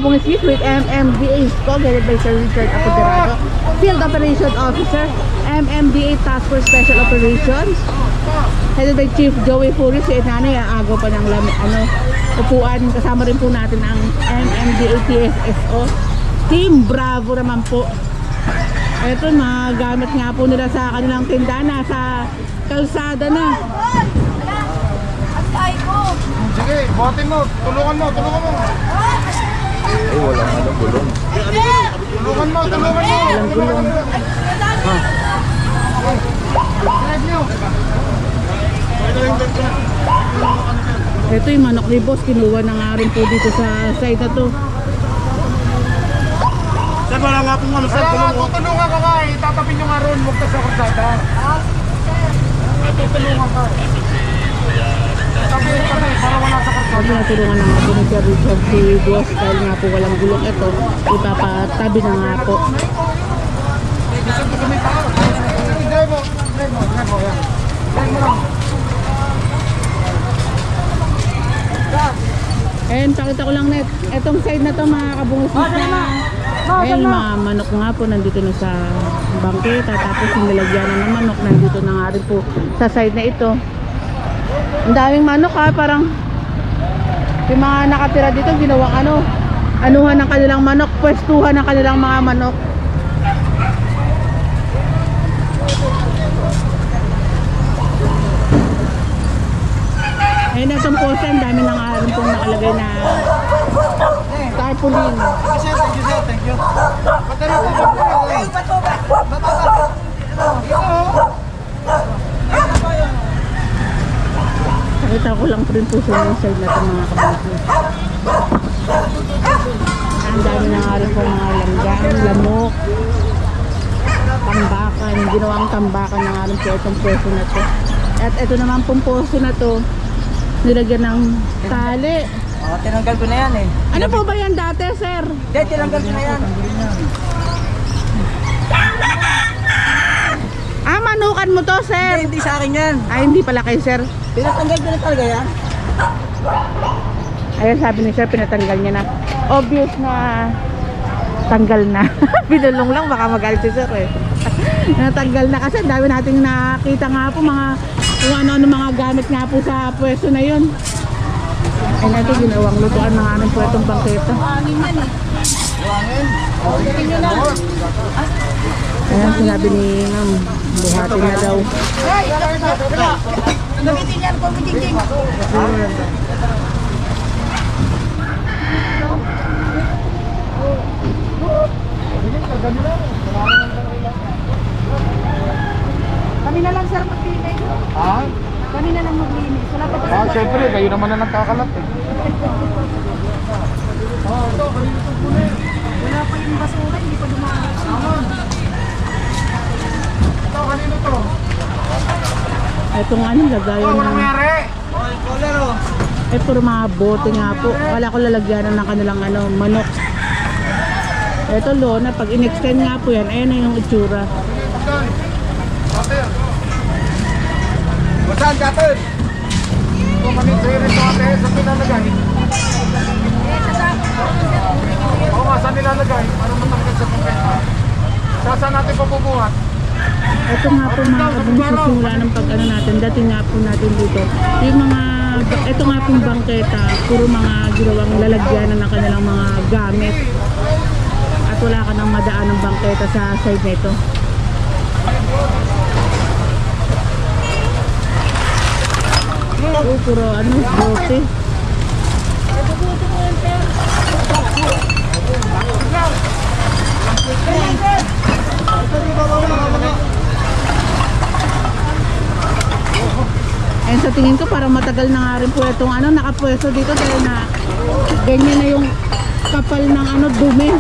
kabungis with MMDA Squad headed by Sir Richard Apoderado, Field Operation Officer, MMDA Task Force Special Operations, headed by Chief Joey Fury. Si nanay agaw pa ng upuan. Kasama rin po natin ang MMDA TSSO Team Bravo naman po. Ito, mga gamit nga po nila sa kanilang tindahan, nasa kalsada na. Sige, buhatin mo, tulungan mo. Ay, walang anong gulong. Tulungan mo. Walang gulong. Ito yung manok ni boss, kinuha na nga rin po dito sa site na to. Sir, wala nga pong ano, sir. Tutulungan ka nga eh. Tatapin nyo nga ron, huwag ka sa kursada. Tutulungan ka. Tatapin ka na eh, para wala sa kursada. Sabi na tulungan na nga po ni Sir Richard si boss dahil nga po walang gulong. Ito, ipapatabi na nga po. Drive mo. Yan. Drive mo lang. And pakita ko lang net, etong side na to mga kabungis na ayun, mga manok nga po nandito na sa bangketa, tapos yung nilagyanan ng manok nandito na nga rin po sa side na ito. Ang daming manok ha, parang yung mga nakatira dito ginawang anuhan ng kanilang manok, pwestuhan ng kanilang mga manok. Ayun, itong poste, ang dami ng araw pong nakalagay na tarpaulin. Thank you. Nakita ko lang rin po sa side na itong mga kabangkit. Ang dami ng araw pong mga langgang, lamok, tambakan, ginawang tambakan ng araw po itong pwesto na to. At ito naman pong poste na to, nilagyan ng tali. Tinanggal ko na yan eh. Ano po ba yan dati, sir? Hindi, tinanggal ko na yan. Manukan mo to, sir. Hindi sa akin yan. Ay, hindi pala kay sir. Tinatanggal ko na talaga yan. Ayan, sabi ni sir, pinatanggal niya na. Obvious na tanggal na. Binulong lang, baka magalit si sir eh. Natanggal na kasi, dami nating nakita nga po kung ano-ano mga gamit nga po sa pwesto na yun. Ay natin ginawang lutuan ng anong pwetong bangketa. Ayan, sinabi ni ma'am, buhatin na daw. Gamitin yan, kumiting. Kami na lang sir maglinis. Ha? Kami na lang maglinis. Wala pa Ah, syempre, kayo naman na nagkakalat eh. Wala pa yung basura, hindi pa dumaan. Ito, kanino to? Ito nga nung lagayan Walang ng... nangyari. Eh, puro mga bote nga po. Wala ko lalagyanan ng kanilang manok. Ito lona, pag in-extend nga po yan, ayan na yung itsura. Cutter. Saan cutter? Ito kanino sa'yo rin ito ate, saan nilalagay? Oo nga, saan nilalagay? Para matanggal sa pagkita. Saan natin papubuhat? Ito nga po mga kabungis sa simula ng pag-ano natin, dati nga po natin dito. Yung mga, ito nga pong bangketa, puro mga ginawang lalagyanan ng kanilang mga gamit. At wala ka nang madaan ng bangketa sa side nito. Oh, puro bote. And sa tingin ko parang matagal na nga rin po itong nakapwesto dito dahil na ganyan na yung kapal ng dumi.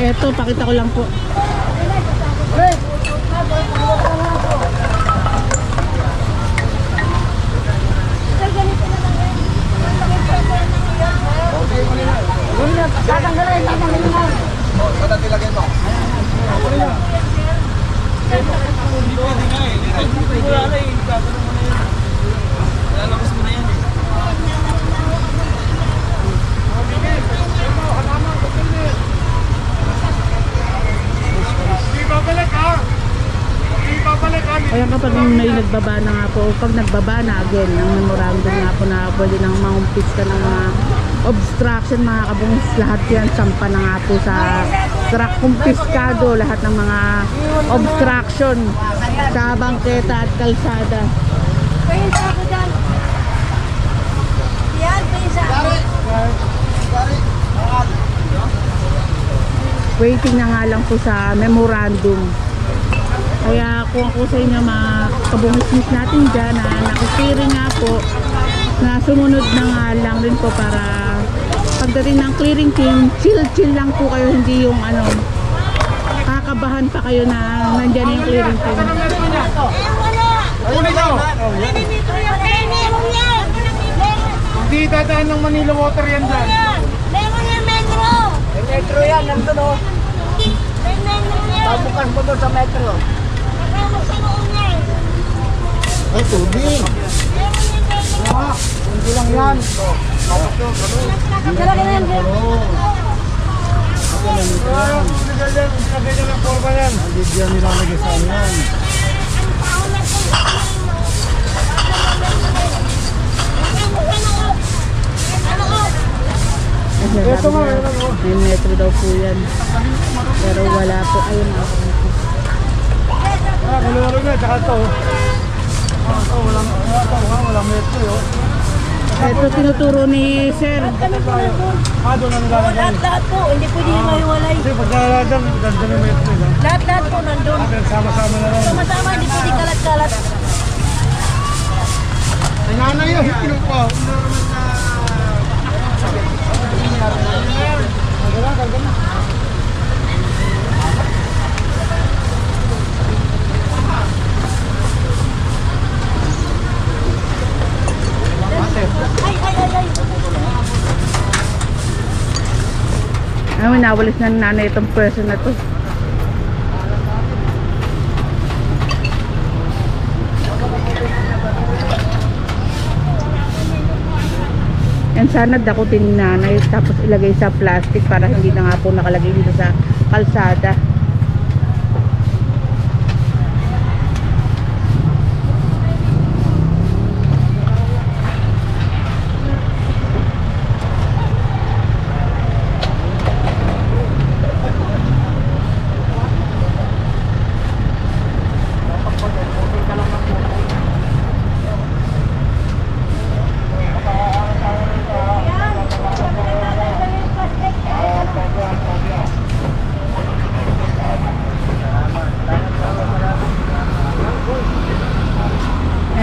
Eto, pakita ko lang po. pag may nagbaba na nga po, pag nagbaba na again, ang memorandum nga po na pwede nang mangumpis ka ng mga obstruction, mga kabungis, lahat yan sampa na nga po sa truck kumpiskado, lahat ng mga obstruction sa bangketa at kalsada. Pisa ako dyan. Yan, pisa ako. Waiting na nga lang po sa memorandum. Kaya kung ako sa inyo mga kabungismis natin dyan na nakikiring nga po, na sumunod na nga lang rin po para pagdating ng clearing team, chill lang po kayo, hindi yung ano, kakabahan pa kayo na nandyan yung clearing team. Hindi dadaan ng Manila Water yan dyan. Metro yan, nandun o. Pabukas mo doon sa metro. Ay, tubig. Hindi lang yan. Pinagay ng forma yan. Hindi yan nilalagay sa ano yan. Ito nga, may metro daw po yan. Pero wala po. Ayun nga po. Malaro nga, tsaka ito. Walang metro yun. Ito tinuturo ni Sir. Doon ang nilalagay. Lahat-lahat po, hindi pwede yung mahiwalay. Kasi pagkaladan, ganda ng metro yun. Lahat-lahat po nandun. Sama-sama na lang. Sama-sama, hindi pwede kalat-kalat. Ay, nanay yun, pinupa. Ay, nawalis na ng nanay itong person na to. And sana dakutin ni nanay tapos ilagay sa plastic para hindi na nga po nakalagay dito sa kalsada.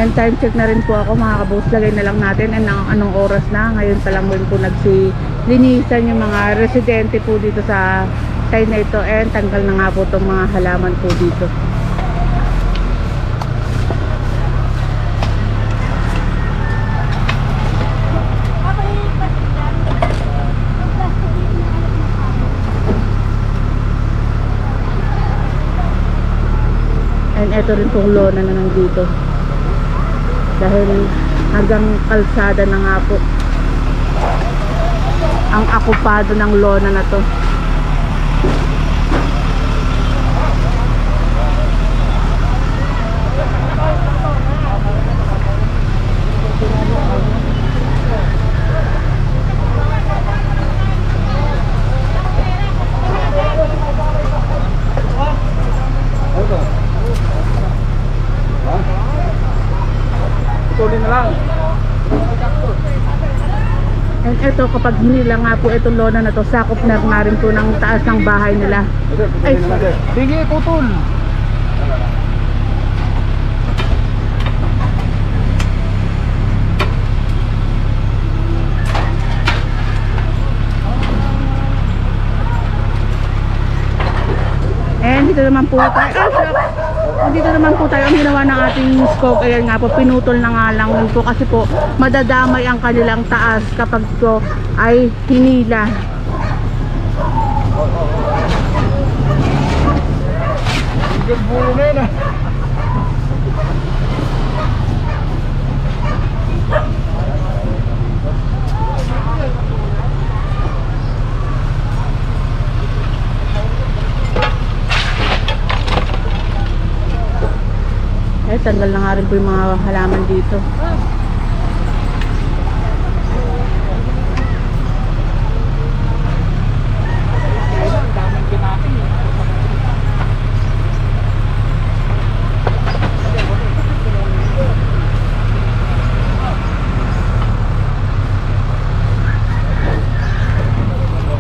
And time check na rin po ako mga kabos, lagay na lang natin and anong oras na. Ngayon pa lang rin po linisan yung mga residente po dito sa side na ito and tanggal na nga po itong mga halaman po dito. And ito rin pong lona na nandito. Dahil hanggang kalsada na nga po ang akupado ng lona na to. Tuloy na lang. And ito kapag hinila nga po itong lona na to, sakop na rin po ng taas ng bahay nila. Ay, Sige, putol. and dito naman po tayo. Dito naman po tayo ang ginawa ng ating scope. Ayan nga po, pinutol na nga lang po kasi po madadamay ang kanilang taas kapag po ay hinila. Good bulo na yun ah. Natanggal na nga rin po yung mga halaman dito.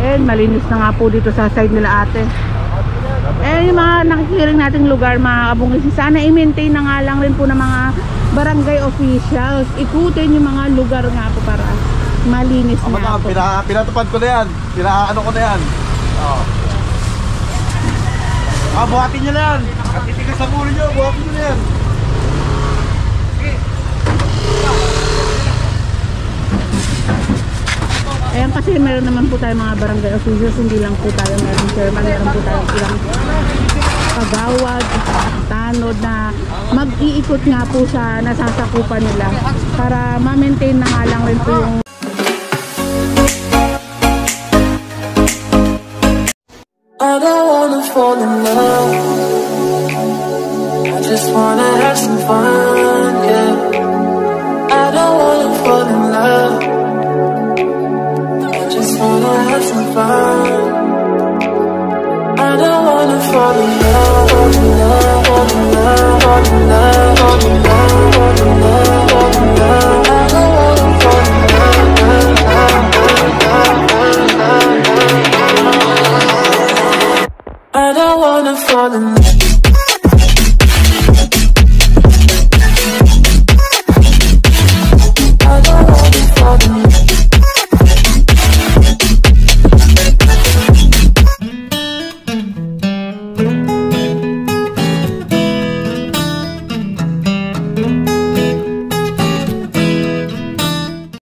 And malinis na nga po dito sa side nila ate. Eh yung mga nakikiring nating lugar mga kabungis, sana i-maintain na nga lang rin po ng mga barangay officials. Ikutin yung mga lugar nga po para malinis nga po. Pinatupad ko na yan. Pinaano ko na yan. Oh. Buhatin nyo na yan. At titigas sa muli nyo, buhatin nyo na yan. Ayan kasi meron naman po tayo mga barangay officials, hindi lang po tayo meron chairman, meron po tayo ilang kagawad, tanod na mag-iikot nga po sa nasasakupan nila para ma-maintain na nga lang rin po yung I don't wanna fall in love. I just wanna have some fun, yeah. I don't wanna fall in love. I just wanna have some fun. I don't wanna fall in love, fall in love, fall in love, fall in love, fall in love, fall in love, fall in love. I don't wanna fall in love. I don't wanna fall in love.